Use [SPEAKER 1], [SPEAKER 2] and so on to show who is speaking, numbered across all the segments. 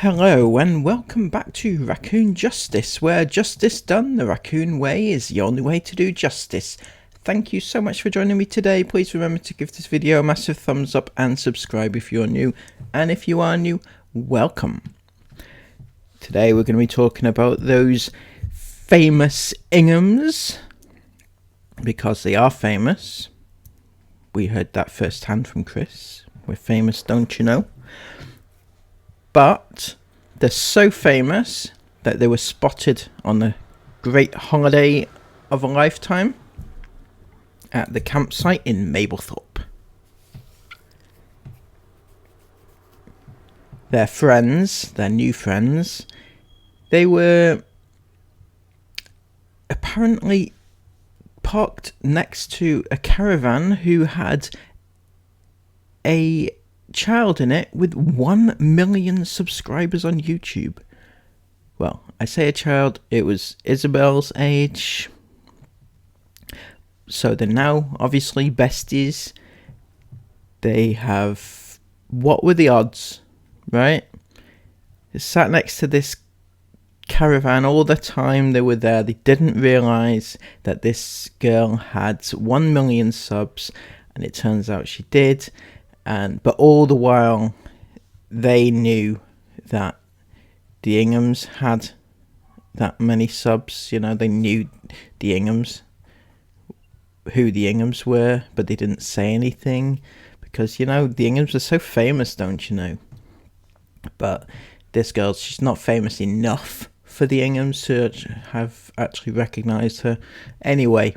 [SPEAKER 1] Hello and welcome back to Raccoon Justice, where justice done the Raccoon way is the only way to do justice. Thank you so much for joining me today. Please remember to give this video a massive thumbs up and subscribe if you're new. And if you are new, welcome. Today we're going to be talking about those famous Inghams, because they are famous. We heard that firsthand from Chris. We're famous, don't you know? But they're so famous that they were spotted on the great holiday of a lifetime at the campsite in Mablethorpe. Their friends, their new friends, they were apparently parked next to a caravan who had a child in it with 1 million subscribers on YouTube. Well, I say a child, it was Isabel's age. So they're now obviously besties. They have, what were the odds, right? They sat next to this caravan all the time they were there. They didn't realise that this girl had 1 million subs, and it turns out she did. But all the while, they knew that the Inghams had that many subs. You know, they knew the Inghams, who the Inghams were, but they didn't say anything because, you know, the Inghams are so famous, don't you know? But this girl, she's not famous enough for the Inghams to have actually recognised her. Anyway,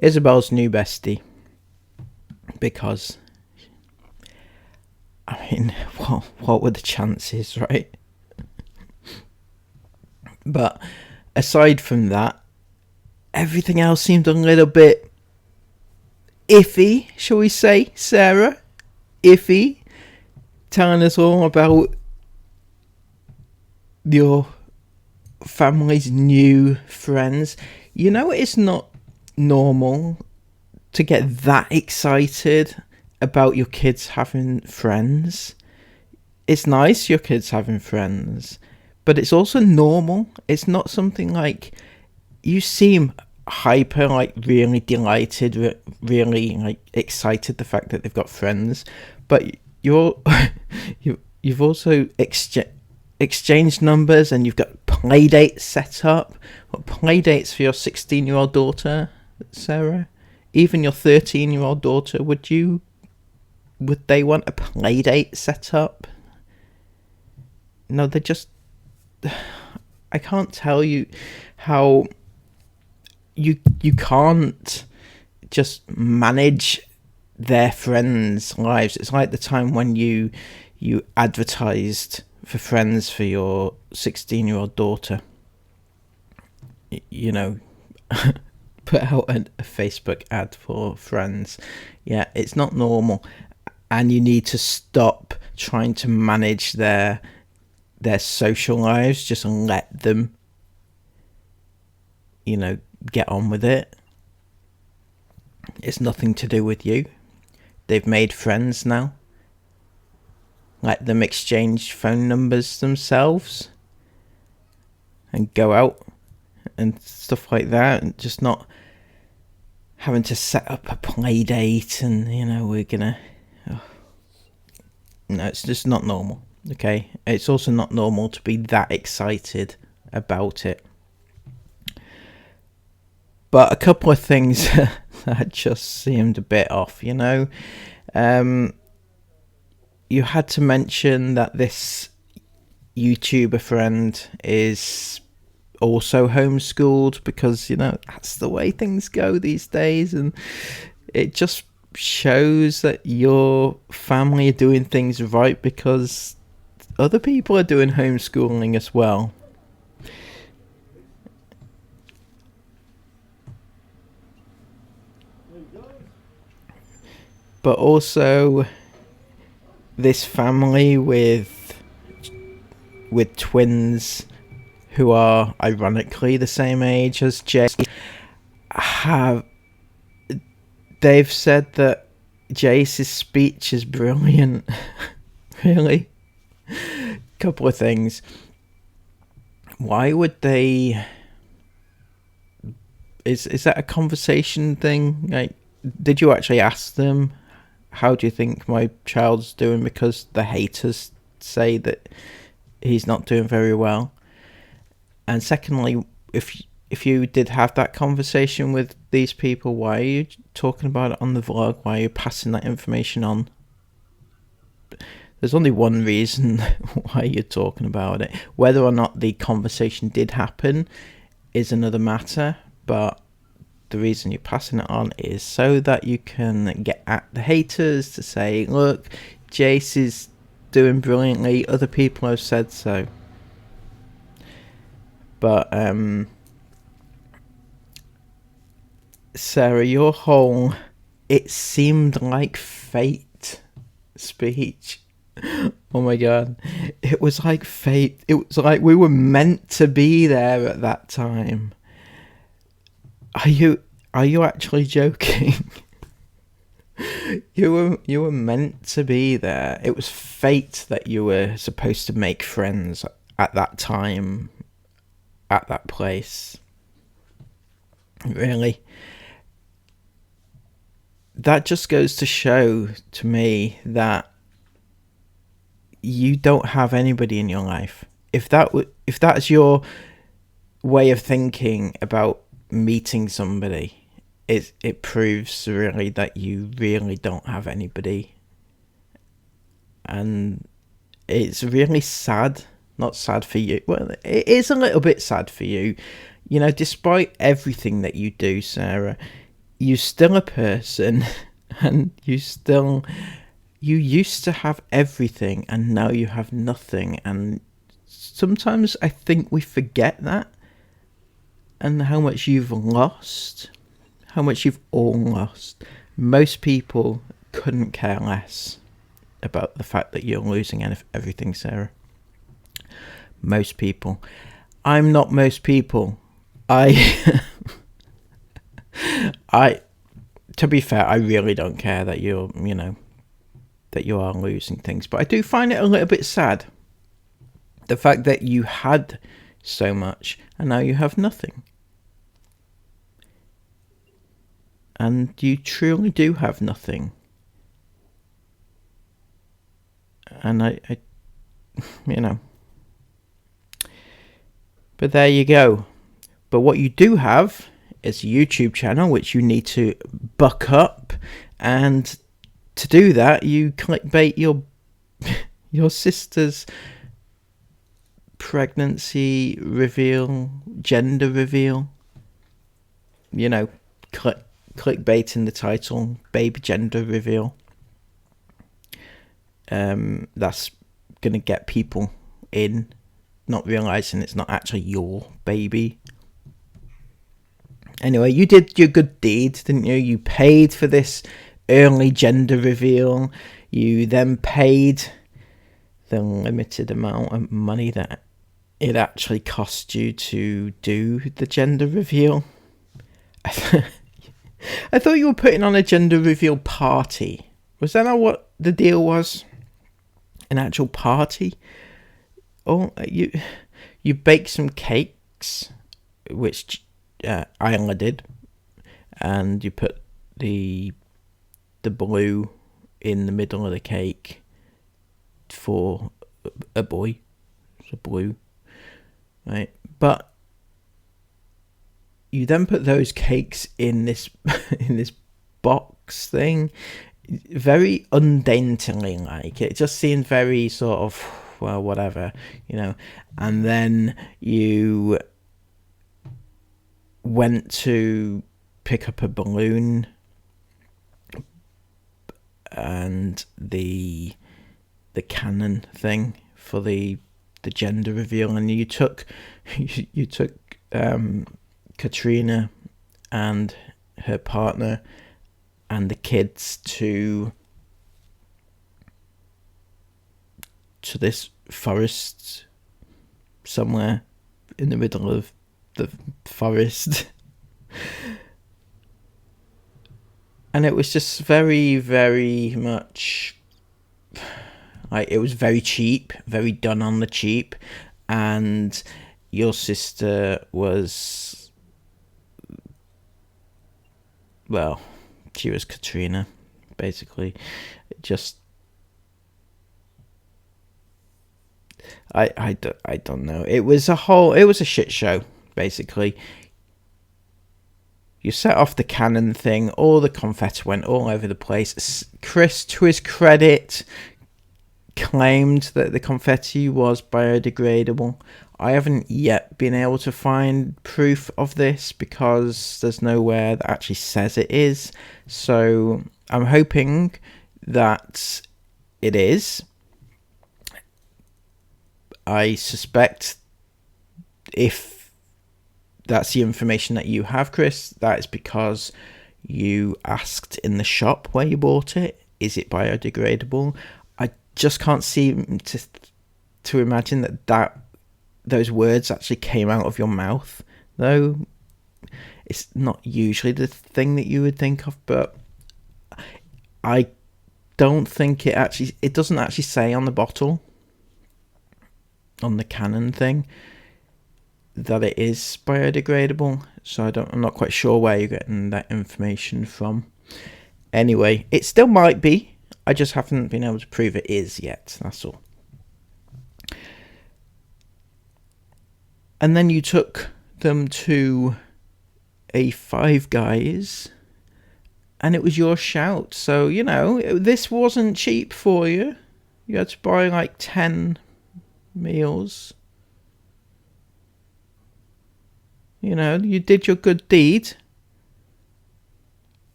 [SPEAKER 1] Isabel's new bestie, because I mean, what were the chances, right? But aside from that, everything else seemed a little bit iffy, shall we say, Sarah? Iffy. Telling us all about your family's new friends. You know, it's not normal to get that excited about your kids having friends. It's nice your kids having friends, but it's also normal. It's not something like you seem hyper, like really delighted, really like excited the fact that they've got friends, but you've also exchanged numbers and you've got play dates set up. What play dates for your 16-year-old daughter, Sarah? Even your 13-year-old daughter, would they want a play date set up? No, they just... I can't tell you how you can't just manage their friends' lives. It's like the time when you advertised for friends for your 16-year-old daughter. You know, put out a Facebook ad for friends. Yeah, it's not normal. And you need to stop trying to manage their social lives. Just let them, you know, get on with it. It's nothing to do with you. They've made friends now. Let them exchange phone numbers themselves and go out and stuff like that, and just not having to set up a play date and, you know, we're gonna... No, it's just not normal, okay? It's also not normal to be that excited about it. But a couple of things that just seemed a bit off, you know? You had to mention that this YouTuber friend is also homeschooled, because, you know, that's the way things go these days, and it just shows that your family are doing things right because other people are doing homeschooling as well. But also this family with twins who are ironically the same age as Jay they've said that Jace's speech is brilliant. Really? couple of things. Why would they? Is that a conversation thing? Like, did you actually ask them, how do you think my child's doing? Because the haters say that he's not doing very well. And secondly, if you did have that conversation with these people, why are you talking about it on the vlog? Why are you passing that information on? There's only one reason why you're talking about it. Whether or not the conversation did happen is another matter, but the reason you're passing it on is so that you can get at the haters to say, look, Jace is doing brilliantly, other people have said so. But Sarah, your whole "it seemed like fate" speech, oh my god, it was like fate. It was like we were meant to be there at that time. Are you actually joking? You were meant to be there. It was fate that you were supposed to make friends at that time, at that place. Really. That just goes to show to me that you don't have anybody in your life. If that's your way of thinking about meeting somebody, it proves really that you really don't have anybody. And it's really sad. Not sad for you. Well, it is a little bit sad for you. You know, despite everything that you do, Sarah, you're still a person, and you used to have everything, and now you have nothing. And sometimes I think we forget that, and how much you've lost, how much you've all lost. Most people couldn't care less about the fact that you're losing everything, Sarah. Most people. I'm not most people. To be fair, I really don't care that that you are losing things, but I do find it a little bit sad. The fact that you had so much and now you have nothing. And you truly do have nothing. And I but there you go. But what you do have is a YouTube channel, which you need to buck up. And to do that, you clickbait your sister's pregnancy reveal, gender reveal. You know, clickbait in the title, baby gender reveal. That's going to get people in, not realising it's not actually your baby. Anyway, you did your good deed, didn't you? You paid for this early gender reveal. You then paid the limited amount of money that it actually cost you to do the gender reveal. I thought you were putting on a gender reveal party. Was that not what the deal was? An actual party? Oh, you baked some cakes, which Isla did, and you put the blue in the middle of the cake for a boy. It's a blue, right? But you then put those cakes in this box thing, very undaintily. Like, it just seemed very sort of, well, whatever, and then you went to pick up a balloon and the cannon thing for the gender reveal, and you took Katrina and her partner and the kids to this forest somewhere in the middle of the forest. And it was just very, very much Like, it was very cheap, very done on the cheap, and your sister was, well, she was Katrina, basically. Just, I don't know. It was a shit show, basically. You set off the cannon thing, all the confetti went all over the place. Chris, to his credit, claimed that the confetti was biodegradable. I haven't yet been able to find proof of this because there's nowhere that actually says it is. So I'm hoping that it is. I suspect, if that's the information that you have, Chris, that is because you asked in the shop where you bought it, is it biodegradable? I just can't seem to imagine that those words actually came out of your mouth, though. It's not usually the thing that you would think of, but I don't think it doesn't actually say on the bottle, on the cannon thing, that it is biodegradable. So I'm not quite sure where you're getting that information from. Anyway, it still might be. I just haven't been able to prove it is yet. That's all. And then you took them to a Five Guys, and it was your shout. So, this wasn't cheap for you. You had to buy like 10 meals. You did your good deed.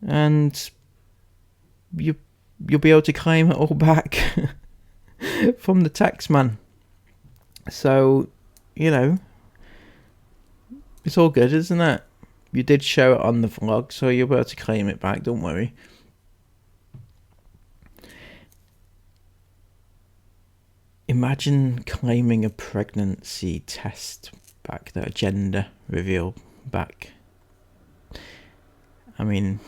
[SPEAKER 1] And you'll be able to claim it all back from the tax man. So, it's all good, isn't it? You did show it on the vlog, so you'll be able to claim it back, don't worry. Imagine claiming a pregnancy test back, that gender reveal back. I mean,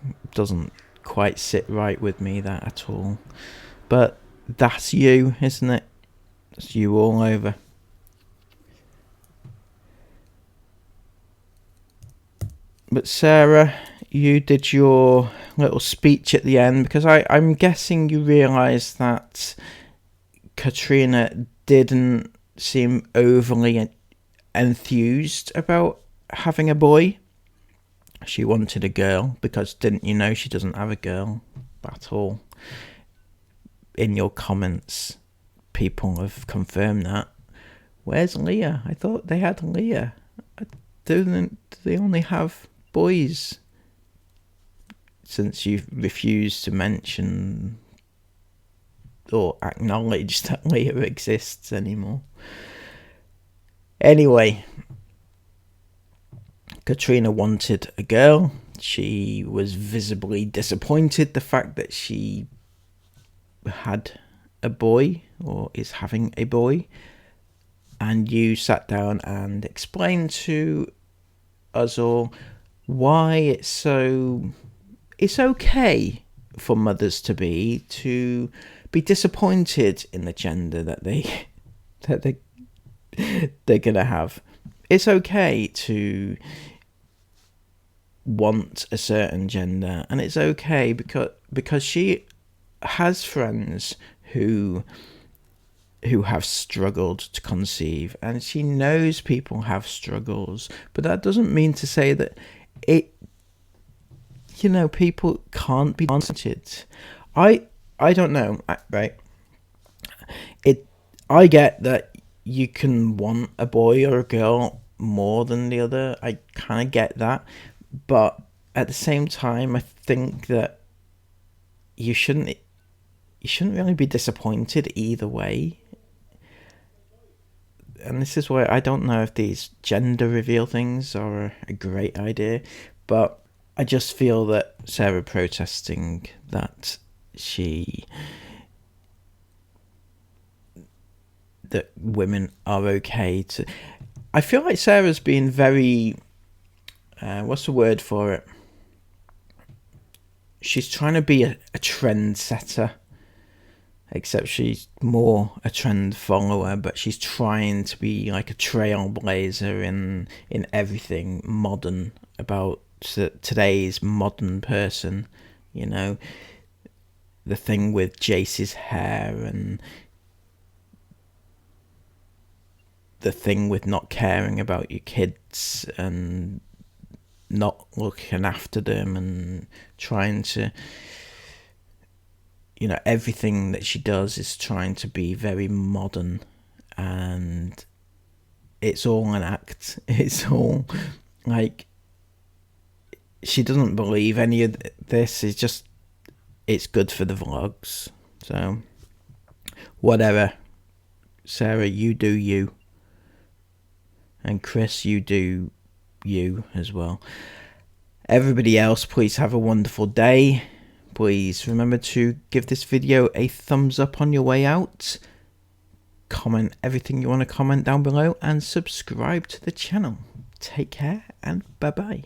[SPEAKER 1] it doesn't quite sit right with me, that at all. But that's you, isn't it? It's you all over. But Sarah, you did your little speech at the end, because I'm guessing you realised that Katrina didn't seem overly enthused about having a boy. She wanted a girl, because didn't you know she doesn't have a girl at all? In your comments, people have confirmed that. Where's Leah? I thought they had Leah. Do they only have boys? Since you've refused to mention or acknowledge that Leah exists anymore. Anyway, Katrina wanted a girl. She was visibly disappointed the fact that she had a boy, or is having a boy. And you sat down and explained to us all why it's okay for mothers to be disappointed in the gender that they're gonna have. It's okay to want a certain gender, and it's okay because she has friends who have struggled to conceive, and she knows people have struggles, but that doesn't mean to say that people can't be wanted. I don't know, right? I get that you can want a boy or a girl more than the other. I kind of get that, but at the same time, I think that you shouldn't really be disappointed either way. And this is why I don't know if these gender reveal things are a great idea, but I just feel that Sarah protesting that that women are okay to... I feel like Sarah's been very... what's the word for it? She's trying to be a trendsetter. except she's more a trend follower, but she's trying to be like a trailblazer in everything modern about today's modern person. You know, the thing with Jace's hair, and the thing with not caring about your kids and not looking after them, and trying to, you know, everything that she does is trying to be very modern, and it's all an act. It's all like, she doesn't believe any of this. It's just, it's good for the vlogs. So whatever, Sarah, you do you, and Chris, you do you as well. Everybody else, please have a wonderful day. Please remember to give this video a thumbs up on your way out. Comment everything you want to comment down below, and subscribe to the channel. Take care, and bye bye.